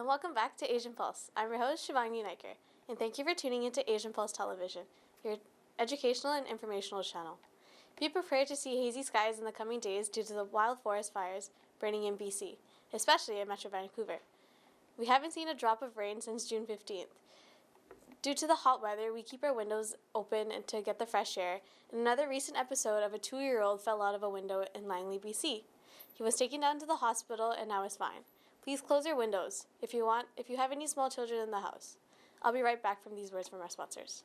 and welcome back to Asian Pulse. I'm your host, Shivani Naiker, and thank you for tuning into Asian Pulse Television, your educational and informational channel. Be prepared to see hazy skies in the coming days due to the wild forest fires burning in BC, especially in Metro Vancouver. We haven't seen a drop of rain since June 15th. Due to the hot weather, we keep our windows open to get the fresh air, and another recent episode of a 2-year-old fell out of a window in Langley, BC. He was taken down to the hospital and now is fine. Please close your windows if you have any small children in the house. I'll be right back from these words from our sponsors.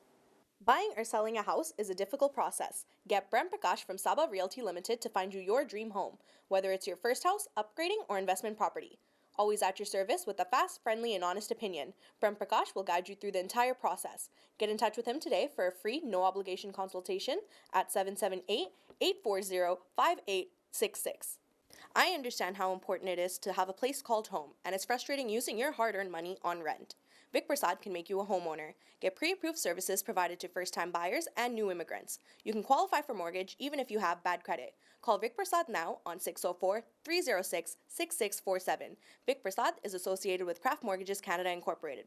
Buying or selling a house is a difficult process. Get Brent Prakash from Saba Realty Limited to find you your dream home, whether it's your first house, upgrading, or investment property. Always at your service with a fast, friendly, and honest opinion, Brent Prakash will guide you through the entire process. Get in touch with him today for a free, no-obligation consultation at 778-840-5866. I understand how important it is to have a place called home, and it's frustrating using your hard-earned money on rent. Vic Prasad can make you a homeowner. Get pre-approved services provided to first-time buyers and new immigrants. You can qualify for mortgage even if you have bad credit. Call Vic Prasad now on 604-306-6647. Vic Prasad is associated with Craft Mortgages Canada Incorporated.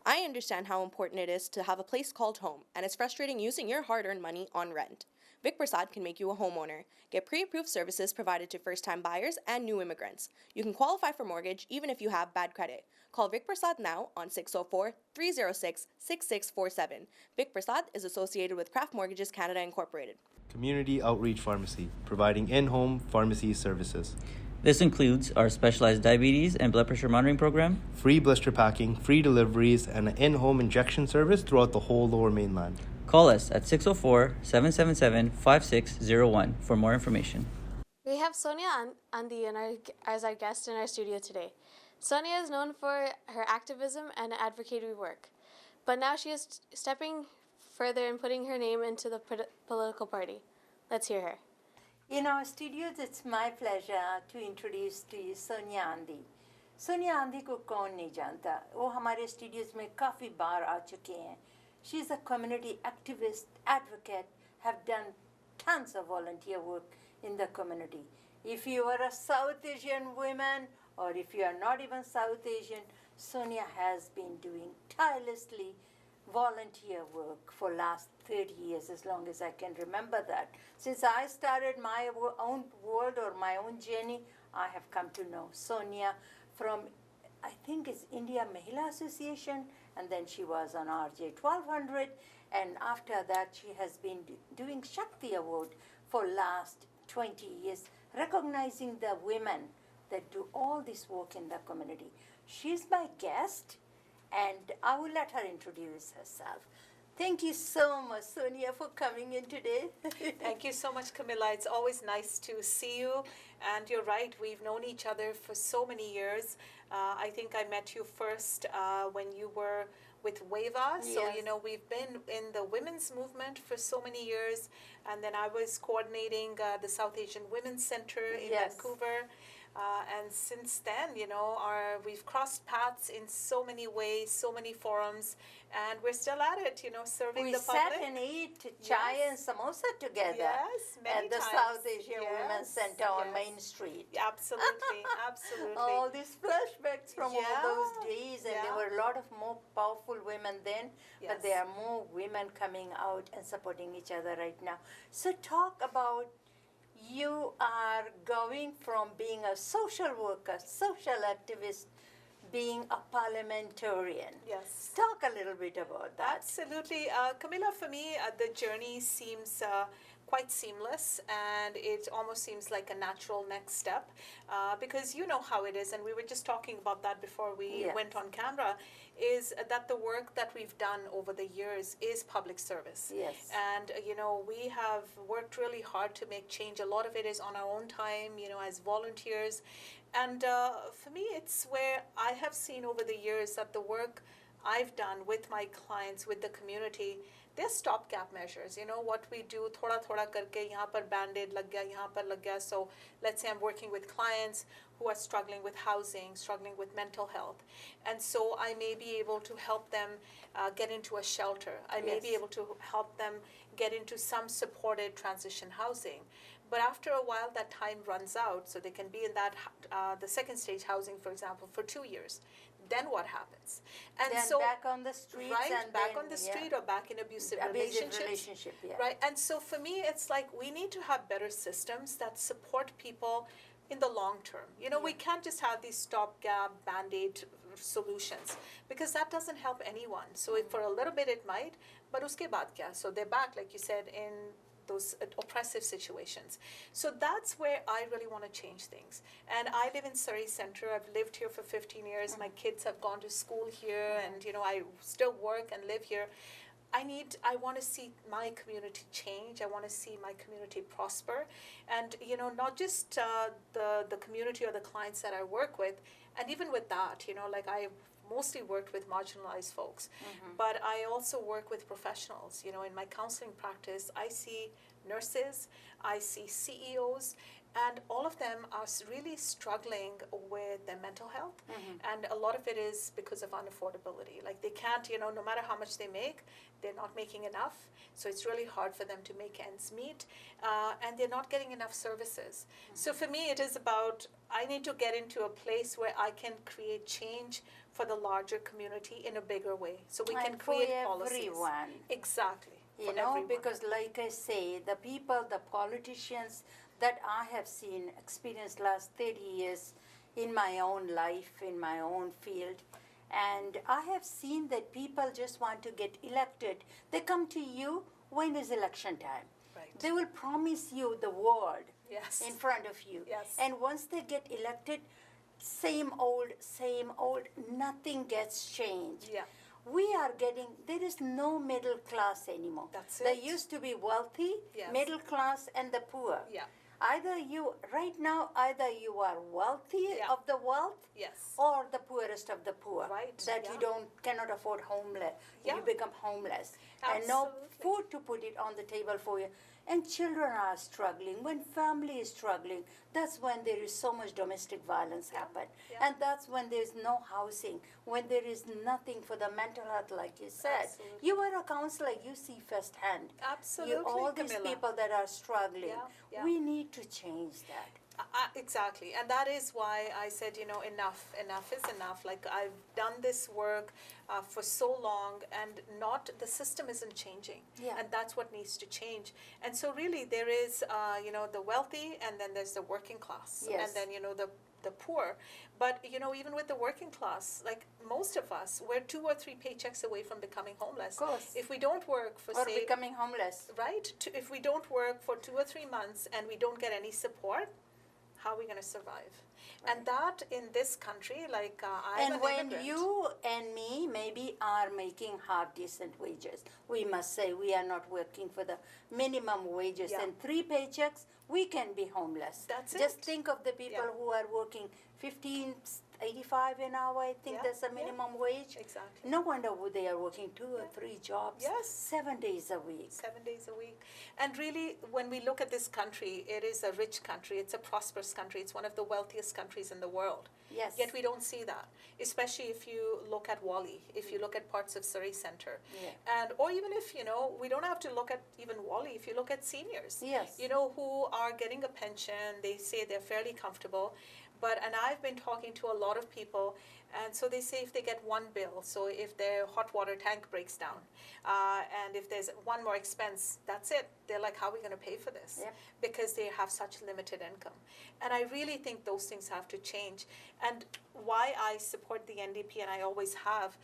I understand how important it is to have a place called home, and it's frustrating using your hard-earned money on rent. Vic Prasad can make you a homeowner. Get pre-approved services provided to first-time buyers and new immigrants. You can qualify for mortgage even if you have bad credit. Call Vic Prasad now on 604-306-6647. Vic Prasad is associated with Craft Mortgages Canada Incorporated. Community Outreach Pharmacy, providing in-home pharmacy services. This includes our specialized diabetes and blood pressure monitoring program, Free blister packing, free deliveries, and an in-home injection service throughout the whole Lower Mainland. Call us at 604-777-5601 for more information. We have Sonia Andi as our guest in our studio today. Sonia is known for her activism and advocacy work, but now she is stepping further and putting her name into the political party. Let's hear her. In our studios, it's my pleasure to introduce to you Sonia Andi. Sonia आंधी को कौन नहीं जानता, वो हमारे studios में काफ़ी बार आ चुके हैं. She is a community activist, advocate, have done tons of volunteer work in the community. If you are a South Asian woman, or if you are not even South Asian, Sonia has been doing tirelessly volunteer work for last 30 years, as long as I can remember that. Since I started my own world or my own journey, I have come to know Sonia from, I think it's India Mahila Association, and then she was on RJ 1200, and after that she has been doing Shakti Award for last 20 years, recognizing the women that do all this work in the community. She's my guest, and I will let her introduce herself. Thank you so much, Sonia, for coming in today. Thank you so much, Camilla. It's always nice to see you. And you're right, we've known each other for so many years. I think I met you first when you were with WAVA. So, Yes. you know, we've been in the women's movement for so many years. And then I was coordinating the South Asian Women's Center in Yes. Vancouver. And since then, you know, we've crossed paths in so many ways, so many forums, and we're still at it, you know, serving We the sat public. and ate chai Yes. and samosa together Yes, many at the times. South Asian Women's Yes, Center on yes. Main Street. Absolutely, absolutely. All these flashbacks from all Yeah, those days, and there yeah. were a lot of more powerful women then, but there are more women coming out and supporting each other right now. So talk about, you are going from being a social worker, social activist, being a parliamentarian. Yes. Talk a little bit about that. Absolutely. Camilla, for me, the journey seems quite seamless, and it almost seems like a natural next step because you know how it is, and we were just talking about that before we Yes. went on camera, is that the work that we've done over the years is public service. Yes. And, you know, we have worked really hard to make change. A lot of it is on our own time, you know, as volunteers. And for me, it's where I have seen over the years that the work I've done with my clients, with the community, they're stopgap measures. You know, what we do, thoda thoda karke, yahan par band-aid lag gaya, yahan par lag gaya. So let's say I'm working with clients who are struggling with housing, struggling with mental health. And so I may be able to help them get into a shelter. I may be Yes. able to help them get into some supported transition housing. But after a while, that time runs out, so they can be in that the second stage housing, for example, for 2 years. Then what happens? And then so back on the streets, right, and back then, on the yeah, street or back in abusive relationship, yeah. right? And so for me, it's like we need to have better systems that support people in the long term. You know, we can't just have these stopgap band-aid solutions, because that doesn't help anyone. So if for a little bit it might, but uske baad kya? So they're back, like you said, in those oppressive situations. So that's where I really want to change things. And I live in Surrey Centre. I've lived here for 15 years. My kids have gone to school here, and you know, I still work and live here. I want to see my community change. I want to see my community prosper, and you know, not just the community or the clients that I work with, and even with that, you know, like I mostly worked with marginalized folks, but I also work with professionals. You know, in my counseling practice, I see nurses, I see CEOs, and all of them are really struggling with their mental health. And a lot of it is because of unaffordability. Like they can't, you know, no matter how much they make, they're not making enough. So it's really hard for them to make ends meet, and they're not getting enough services. So for me, it is about, I need to get into a place where I can create change for the larger community in a bigger way. So we can And for create policies. everyone. Exactly. You for know, everyone. because like I say, the people, the politicians that I have seen experience last 30 years in my own life, in my own field, and I have seen that people just want to get elected. They come to you when is election time. Right. They will promise you the world Yes. in front of you. Yes. And once they get elected, same old, nothing gets changed. Yeah. We are getting, there is no middle class anymore. That's There it. used to be wealthy, Yes. middle class, and the poor. Yeah. Either you, right now, either you are wealthy Yeah. of the wealth, Yes. or the poorest of the poor. Right, That yeah. you cannot afford homeless. Yeah. You become homeless. And no Absolutely. food to put it on the table for you. And children are struggling. When family is struggling, that's when there is so much domestic violence happen. yeah. And that's when there is no housing, when there is nothing for the mental health, like you said. Absolutely. You are a counselor, you see firsthand. Absolutely, All these Camilla. people that are struggling. Yeah, yeah. We need to change that. Exactly, and that is why I said, you know, enough is enough. Like I've done this work for so long, and the system isn't changing, Yeah. and that's what needs to change. And so really, there is, you know, the wealthy, and then there's the working class, Yes. and then you know the poor. But you know, even with the working class, like most of us, we're 2 or 3 paychecks away from becoming homeless. Of course. If we don't work for Or say becoming homeless. right, if we don't work for 2 or 3 months and we don't get any support, how are we going to survive? And that in this country, like I'm And an when immigrant. you and me maybe are making half decent wages, we must say we are not working for the minimum wages, Yeah. and 3 paychecks, we can be homeless. That's Just it. think of the people Yeah. who are working 15.85 an hour, I think Yeah, that's the yeah. minimum wage. Exactly. No wonder they are working 2 or 3 jobs, Yes. 7 days a week. 7 days a week. And really, when we look at this country, it is a rich country. It's a prosperous country. It's one of the wealthiest countries in the world. Yes. Yet we don't see that, especially if you look at Wally, if you look at parts of Surrey Centre. Yeah. And, or even if, you know, we don't have to look at even Wally, if you look at seniors, Yes. you know, who are getting a pension, they say they're fairly comfortable. And I've been talking to a lot of people, and so they say if they get one bill, so if their hot water tank breaks down, and if there's one more expense, that's it. They're like, how are we going to pay for this? Yep. Because they have such limited income. And I really think those things have to change. And why I support the NDP, and I always have,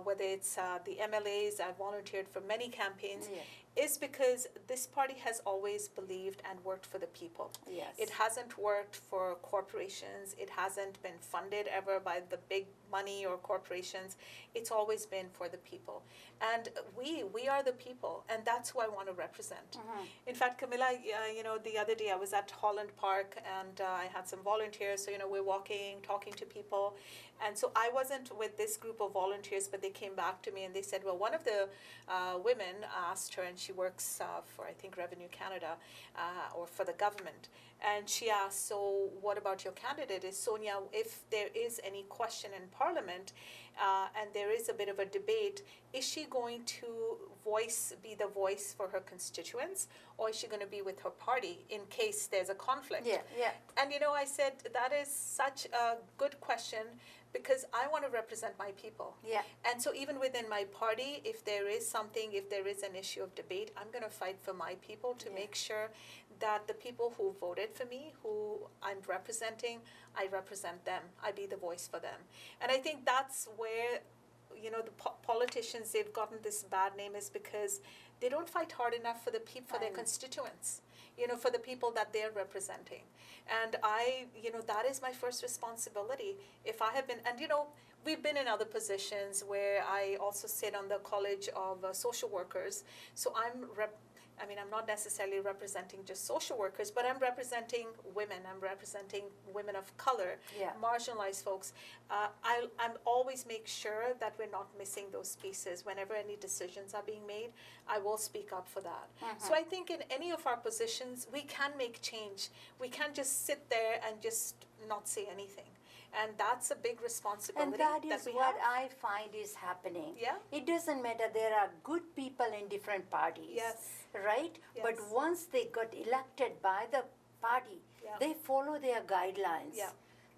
whether it's the MLAs, I've volunteered for many campaigns, Yeah. is because this party has always believed and worked for the people. Yes. It hasn't worked for corporations. It hasn't been funded ever by the big money or corporations. It's always been for the people. And we are the people, and that's who I want to represent. In fact, Camilla, you know, the other day I was at Holland Park, and I had some volunteers. So, you know, we're walking, talking to people. And so I wasn't with this group of volunteers, but they came back to me and they said, well, one of the women asked her, and she works for, I think, Revenue Canada, or for the government. And she asked, so what about your candidate? Is Sonia, if there is any question in Parliament and there is a bit of a debate, is she going to be the voice for her constituents, or is she going to be with her party in case there's a conflict? Yeah, yeah. And I said, that is such a good question, because I want to represent my people. Yeah. And so even within my party, if there is an issue of debate, I'm going to fight for my people to make sure that the people who voted for me, who I'm representing, I represent them. I be the voice for them. And I think that's where, the politicians, they've gotten this bad name, is because they don't fight hard enough for the for their constituents, for the people that they're representing. And that is my first responsibility. If I have been, and we've been in other positions where I also sit on the College of Social Workers. So I'm not necessarily representing just social workers, but I'm representing women. I'm representing women of color, marginalized folks. I'm always make sure that we're not missing those pieces. Whenever any decisions are being made, I will speak up for that. So I think in any of our positions, we can make change. We can't just sit there and just not say anything. And that's a big responsibility. And that is we what have. I find is happening. Yeah. It doesn't matter. There are good people in different parties. Yes. Right? Yes. But once they got elected by the party, they follow their guidelines. Yeah.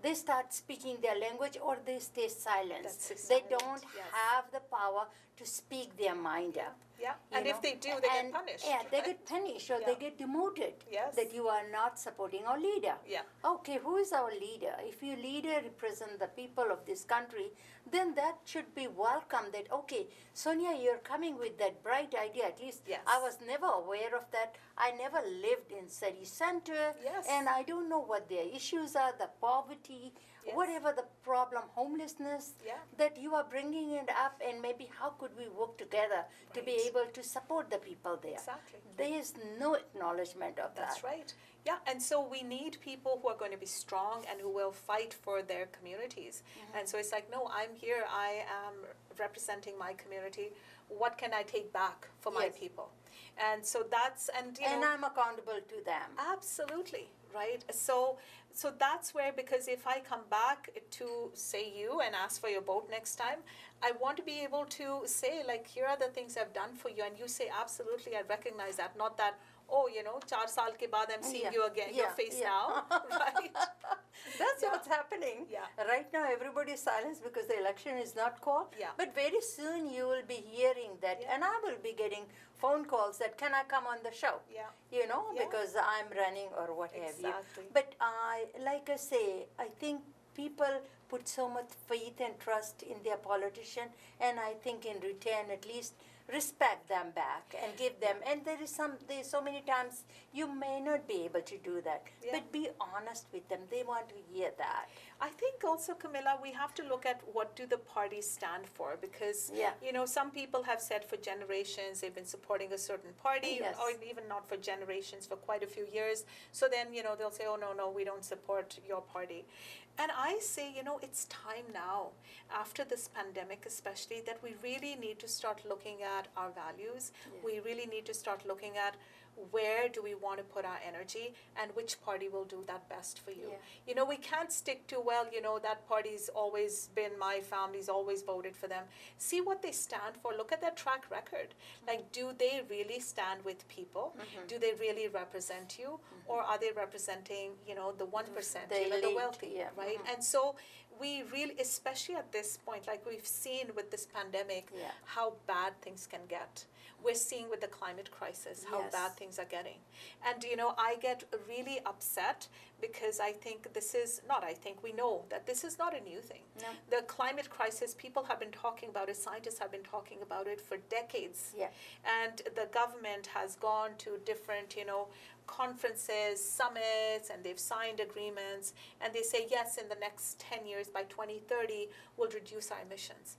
They start speaking their language, or they stay silent. That's They exactly don't it. have the power to speak their mind up. Yeah. You And know? if they do, they get punished. Yeah, they right? get punished, or Yeah. they get demoted. Yes. That you are not supporting our leader. Yeah. Okay, who is our leader? If your leader represents the people of this country, then that should be welcome. That, okay, Sonia, you're coming with that bright idea. At least Yes. I was never aware of that. I never lived in city center. Yes. And I don't know what their issues are, the poverty, Yes. whatever the problem, homelessness, Yeah. that you are bringing it up, and maybe how could we work together to be Right. able to support the people there. Exactly. There is no acknowledgement of That's that. right. Yeah, and so we need people who are going to be strong and who will fight for their communities. And so it's like, no, I'm here. I am representing my community. What can I take back for my Yes. people? And so that's, and I'm accountable to them. absolutely, right? So that's where, because if I come back to say you and ask for your vote next time, I want to be able to say, like, here are the things I've done for you, and you say, absolutely, I recognize that. Not that, 4 saal ke baad I'm seeing you again, your face now, right? That's what's happening. Yeah. Right now, everybody is silenced because the election is not called. Yeah. But very soon you will be hearing that, Yeah. and I will be getting phone calls that, can I come on the show? Yeah. Yeah. Yeah. Because I'm running or what have you. Exactly. But like I say, I think people put so much faith and trust in their politician, and I think in return, at least respect them back and give them. And there's so many times you may not be able to do that, Yeah. but be honest with them. They want to hear that. I think also, Camilla, we have to look at what do the parties stand for, because Yeah. some people have said for generations they've been supporting a certain party, Yes. or even not for generations, for quite a few years. So then they'll say, oh no, we don't support your party. And I say, it's time now, after this pandemic especially, that we really need to start looking at our values. Yeah. We really need to start looking at where do we want to put our energy and which party will do that best for you. Yeah. We can't stick to, that party's always been, my family's always voted for them. See what they stand for. Look at their track record. Like, do they really stand with people? Do they really represent you? Or are they representing, the 1%, The the elite, wealthy, yeah. right? And so we really, especially at this point, like we've seen with this pandemic, Yeah. how bad things can get. We're seeing with the climate crisis how Yes. bad things are getting. And, I get really upset because we know that this is not a new thing. No. The climate crisis, people have been talking about it, scientists have been talking about it for decades. Yeah. And the government has gone to different, conferences, summits, and they've signed agreements. And they say, yes, in the next 10 years, by 2030, we'll reduce our emissions.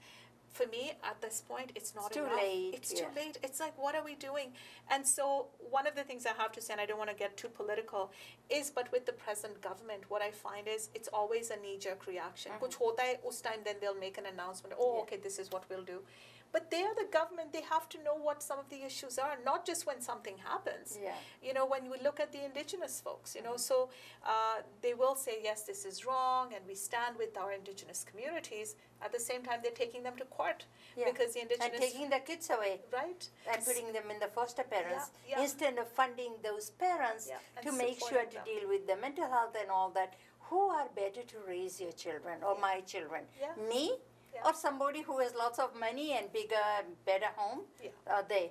For me, at this point, it's not It's too enough. late, It's yeah. too late. It's like, what are we doing? And so one of the things I have to say, and I don't want to get too political, is but with the present government, what I find is it's always a knee-jerk reaction. Kuch hota hai, us time then they'll make an announcement, Yeah. okay, this is what we'll do. But they are the government. They have to know what some of the issues are, not just when something happens. Yeah. You know, when we look at the Indigenous folks, you know, so they will say, yes, this is wrong, and we stand with our Indigenous communities. At the same time, they're taking them to court Yeah. because the Indigenous... And taking the kids away. Right. And putting them in the foster parents Yeah, yeah. instead of funding those parents Yeah, and to make sure supporting to them. deal with the mental health and all that. Who are better to raise your children or my children? Yeah. Me Yeah. or somebody who has lots of money and bigger, better home? Yeah. They.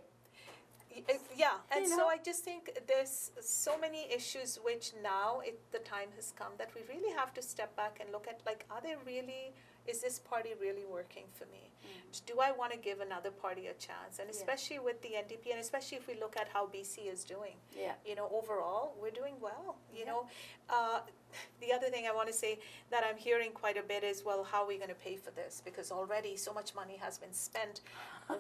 Yeah, and You so know? I just think there's so many issues which now the time has come that we really have to step back and look at, like, are they really, is this party really working for me? Do I want to give another party a chance? And especially with the NDP, and especially if we look at how BC is doing, Yeah. you know, overall, we're doing well. You know, the other thing I want to say that I'm hearing quite a bit is, well, how are we going to pay for this? Because already so much money has been spent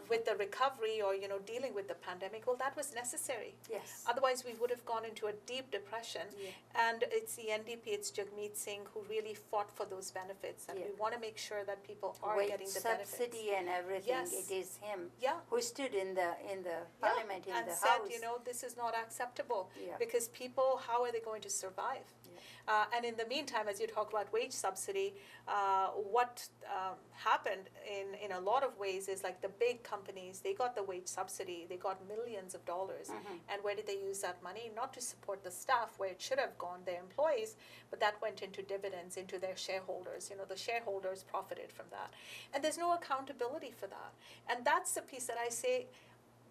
with the recovery or, you know, dealing with the pandemic. Well, that was necessary. Yes. Otherwise, we would have gone into a deep depression. Yeah. And it's the NDP, it's Jagmeet Singh who really fought for those benefits. And Yeah. we want to make sure that people are Wage getting the subsidy benefits. and everything. Yes. It is him Yeah. who stood in the parliament, in and the said, house. you know, this is not acceptable Yeah. because people, how are they going to survive? And in the meantime, as you talk about wage subsidy, what happened in a lot of ways is, like, the big companies, they got the wage subsidy, they got millions of dollars. And where did they use that money? Not to support the staff where it should have gone, their employees, but that went into dividends, into their shareholders. You know, the shareholders profited from that. And there's no accountability for that. And that's the piece that I say,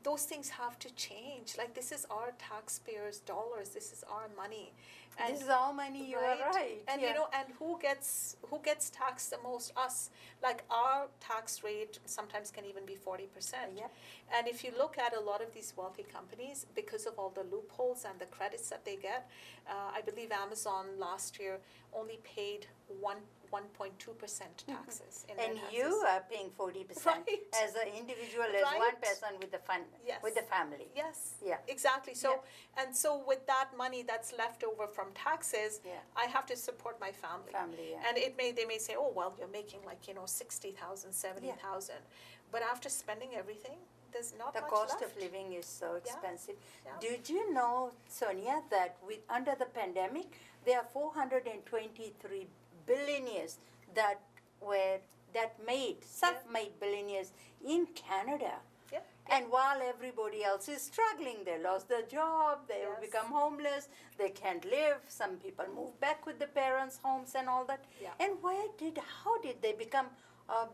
those things have to change. Like, this is our taxpayers' dollars. This is our money. And This is our money, you are right. And yeah. you know, and who gets taxed the most? Us. Like, our tax rate sometimes can even be 40%. Yeah. And if you look at a lot of these wealthy companies, because of all the loopholes and the credits that they get, I believe Amazon last year only paid 1.2% taxes. In And their you taxes. are paying 40% Right. as an individual, as one Right. person with the fund, Yes. with the family. Yes. Yeah. Exactly. So and so with that money that's left over from taxes, Yeah. I have to support my family. Family, yeah. And they may say, oh well, you're making, like, you know, 60,000, 70,000, but after spending everything, there's not The much cost left. of living is so expensive. Yeah. Did you know, Sonia, that under the pandemic, there are 423 billionaires that made self-made billionaires in Canada. Yeah. And while everybody else is struggling, they lost their job, they Yes. become homeless, they can't live. Some people move back with the parents' homes and all that. Yeah. And how did they become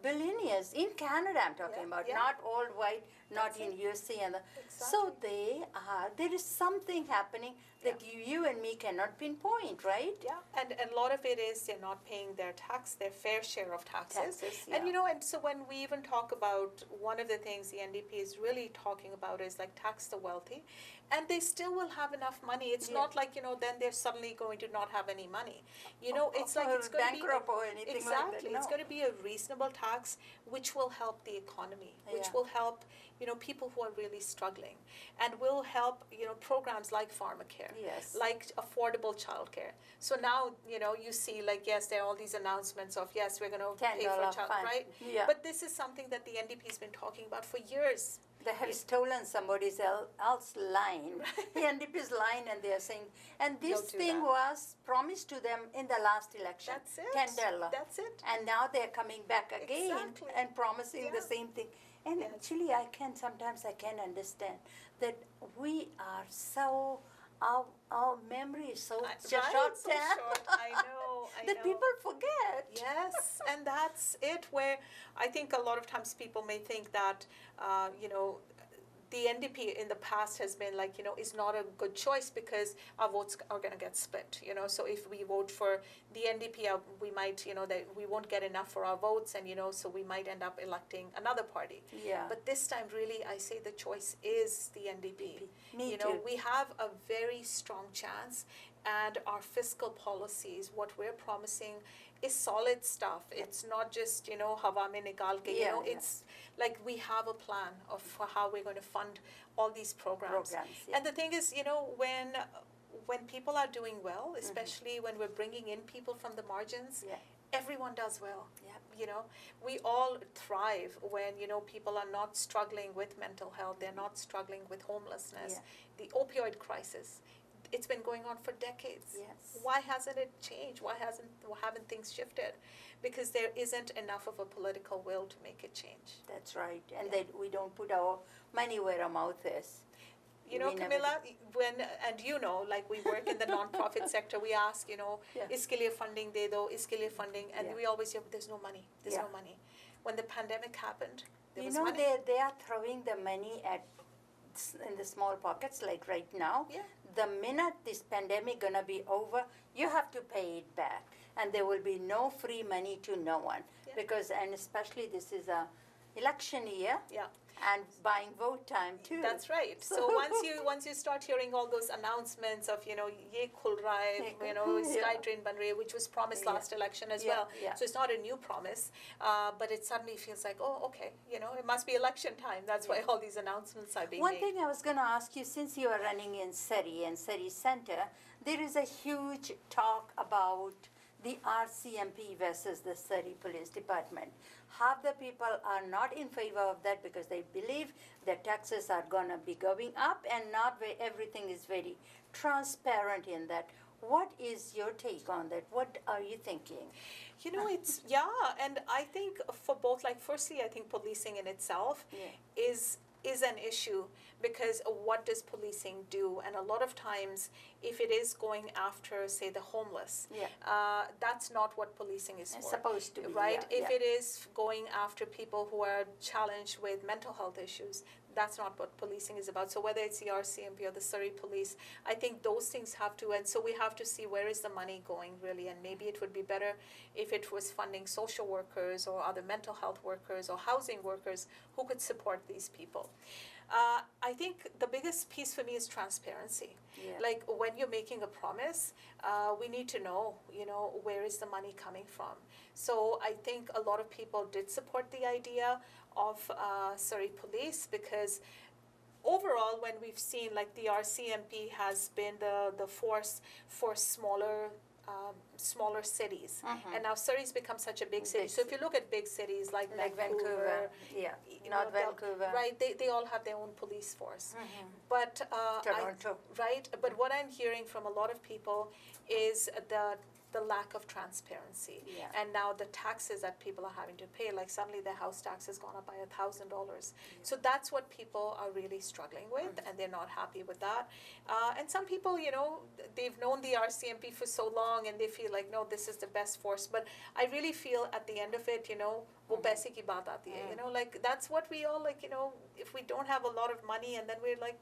billionaires in Canada? I'm talking about, yeah. not all white, not That's in it. USA. So there is something happening that you and me cannot pinpoint, right? Yeah, and a lot of it is they're not paying their fair share of taxes. Yeah. And you know, and so when we even talk about, one of the things the NDP is really talking about is, like, tax the wealthy, and they still will have enough money. It's not like, you know, then they're suddenly going to not have any money. You know, it's like it's going to be bankrupt or anything like that. exactly. No. It's going to be a reasonable tax, which will help the economy, which Yeah. will help, you know, people who are really struggling, and will help, you know, programs like pharmacare, Yes. like affordable childcare. So now, you know, you see, like, yes, there are all these announcements of, yes, we're going to pay for $10 child, fund. right? Yeah. But this is something that the NDP has been talking about for years. They have stolen somebody else's line, the NDP's line, and they are saying, and this Don't do thing that. was promised to them in the last election. That's it. $10. That's it. And now they're coming back again Exactly. and promising the Yeah. same thing. And Yes. actually, sometimes I can understand that we are so, our memory is so Right, short so term short. I know. that people forget. Yes, and that's it, where I think a lot of times people may think that, you know, the NDP in the past has been, like, you know, is not a good choice because our votes are going to get split, you know. So if we vote for the NDP, we might, you know, that we won't get enough for our votes, and, you know, so we might end up electing another party. Yeah. But this time, really, I say the choice is the NDP. Me you know, too. we have a very strong chance, and our fiscal policies, what we're promising, is solid stuff. It's not just, you know, hawa mein nikal ke, you Yeah, know, yeah. it's like we have a plan of how we're going to fund all these programs. Yeah. And the thing is, you know, when people are doing well, especially when we're bringing in people from the margins, Yeah. everyone does well. Yep. You know, we all thrive when, you know, people are not struggling with mental health, they're not struggling with homelessness. The opioid crisis, it's been going on for decades. Yes. Why hasn't it changed? Why haven't things shifted? Because there isn't enough of a political will to make it change. That's right. And that we don't put our money where our mouth is. You know, We never Camilla, and you know, like we work in the nonprofit sector, we ask, you know, iske liye funding de do, iske liye funding, and we always hear, there's no money, there's no money. When the pandemic happened, there was money. They are throwing the money in the small pockets, like right now. Yeah. The minute this pandemic gonna be over, you have to pay it back, and there will be no free money to no one, because, and especially this is a election year. Yeah. And buying vote time too. That's right. So once you start hearing all those announcements of, you know, ye khul raha hai, you know, sky train ban rahi hai, which was promised last election as well. Yeah. So it's not a new promise, but it suddenly feels like, oh, okay, you know, it must be election time. That's why all these announcements are being One made. thing I was going to ask you, since you are running in Surrey and Surrey Center, there is a huge talk about the RCMP versus the Surrey Police Department. Half the people are not in favor of that because they believe that taxes are going to be going up and not where everything is very transparent in that. What is your take on that? What are you thinking? You know, it's, and I think for both, like, firstly, I think policing in itself is an issue, because what does policing do? And a lot of times, if it is going after, say, the homeless, that's not what policing is for. It's supposed to be, right? If it is going after people who are challenged with mental health issues, that's not what policing is about. So whether it's the RCMP or the Surrey Police, I think those things have to, and so we have to see where is the money going really, and maybe it would be better if it was funding social workers or other mental health workers or housing workers who could support these people. I think the biggest piece for me is transparency. Like when you're making a promise, we need to know, you know, where is the money coming from. So I think a lot of people did support the idea of Surrey Police, because overall, when we've seen, like, the RCMP has been the force for smaller cities, and now Surrey's become such a big city. So if you look at big cities like Vancouver, Not Vancouver, right? They all have their own police force, but Toronto, But what I'm hearing from a lot of people is the lack of transparency, and now the taxes that people are having to pay. Like suddenly their house tax has gone up by $1,000. So that's what people are really struggling with, and they're not happy with that. And some people, you know, they've known the RCMP for so long, and they feel like, no, this is the best force. But I really feel at the end of it, you know, wo paise ki baat aati hai. You know, like that's what we all, like, you know, if we don't have a lot of money, and then we're like,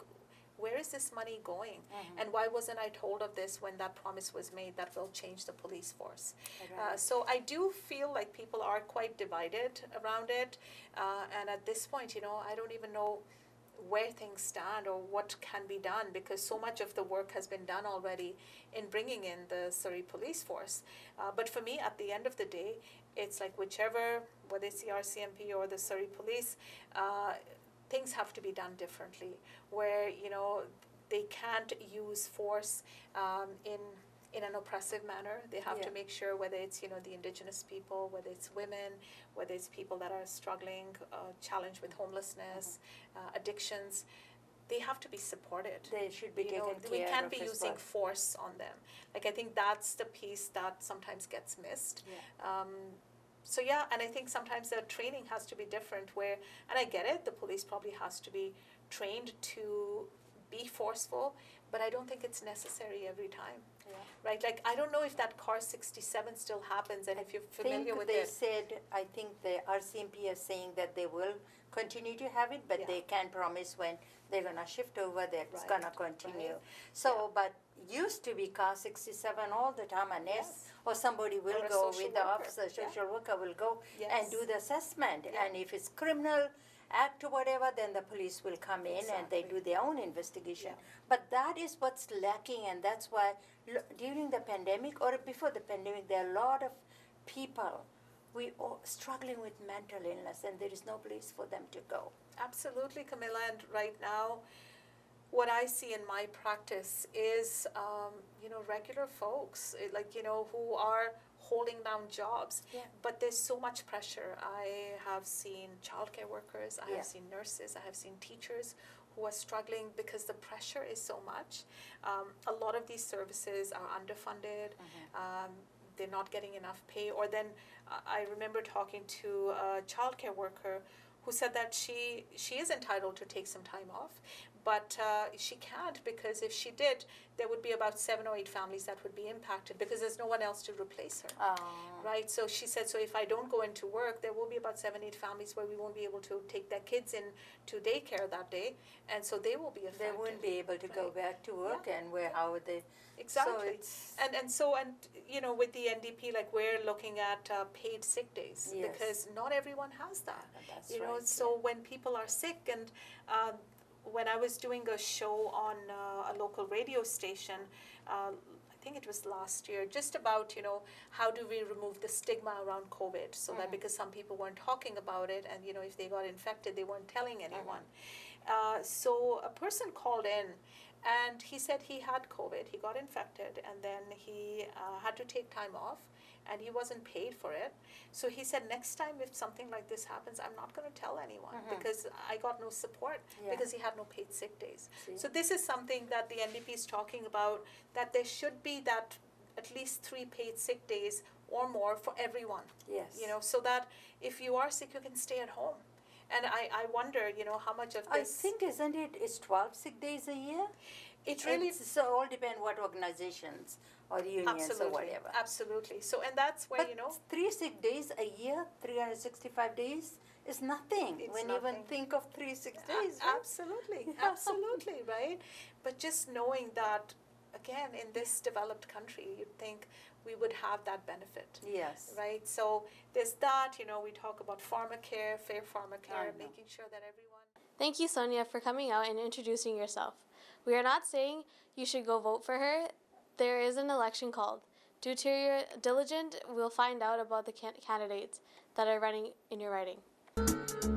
where is this money going? And why wasn't I told of this when that promise was made that will change the police force? So I do feel like people are quite divided around it. And at this point, you know, I don't even know where things stand or what can be done, because so much of the work has been done already in bringing in the Surrey police force. But for me, at the end of the day, it's like whichever, whether it's the RCMP or the Surrey police, things have to be done differently, where, you know, they can't use force in an oppressive manner. They have to make sure, whether it's, you know, the Indigenous people, whether it's women, whether it's people that are struggling, challenged with homelessness, addictions, they have to be supported. They should be taken care of. We can't be using force on them. Like, I think that's the piece that sometimes gets missed. So yeah, and I think sometimes the training has to be different, where, and I get it, the police probably has to be trained to be forceful, but I don't think it's necessary every time. Right? Like, I don't know if that car 67 still happens, and if you're familiar with it. I think the RCMP is saying that they will continue to have it, but they can't promise when they're going to shift over that it's going to continue. So, but used to be car 67 all the time, unless or somebody will go with the officer, social worker will go and do the assessment. And if it's criminal act or whatever, then the police will come in and they do their own investigation. But that is what's lacking, and that's why during the pandemic or before the pandemic, there are a lot of people struggling with mental illness, and there is no place for them to go. Absolutely, Camilla, and right now, what I see in my practice is, you know, regular folks, like, you know, who are holding down jobs. Yeah. But there's so much pressure. I have seen childcare workers, I Yeah. have seen nurses, I have seen teachers who are struggling because the pressure is so much. A lot of these services are underfunded. They're not getting enough pay. Or then I remember talking to a childcare worker who said that she is entitled to take some time off, but she can't, because if she did, there would be about 7 or 8 families that would be impacted because there's no one else to replace her. Right? So she said, so if I don't go into work, there will be about 7, 8 families where we won't be able to take their kids in to daycare that day, and so they will be affected. They wouldn't be able to go Right. back to work, Yeah. and where how would they? Exactly. So it's, And you know, with the NDP, like, we're looking at paid sick days, Yes. because not everyone has that. That's You know, right, so when people are sick, and when I was doing a show on a local radio station, I think it was last year, just about, you know, how do we remove the stigma around COVID, so that because some people weren't talking about it, and, you know, if they got infected, they weren't telling anyone. So a person called in, and he said he had COVID, he got infected, and then he had to take time off, and he wasn't paid for it. So he said, next time if something like this happens, I'm not going to tell anyone, because I got no support, Yeah. because he had no paid sick days. See? So this is something that the NDP is talking about, that there should be that at least 3 paid sick days or more for everyone. yes. You know, so that if you are sick, you can stay at home. And I wonder, you know, how much of I this... think, isn't it's 12 sick days a year? it really... It's, so all depend what organizations or unions Absolutely, or whatever. absolutely. So, and that's where, But you know, 3 sick days a year, 365 days is nothing It's when you even nothing. think of 3 sick days. Right? absolutely, Yeah. absolutely, right? But just knowing that, again, in this developed country, you'd think we would have that benefit. Yes. Right? So there's that, you know, we talk about pharmacare, fair I pharmacare, know. making sure that everyone... Thank you, Sonia, for coming out and introducing yourself. We are not saying you should go vote for her. There is an election called. Due to your diligence, we'll find out about the candidates that are running in your riding.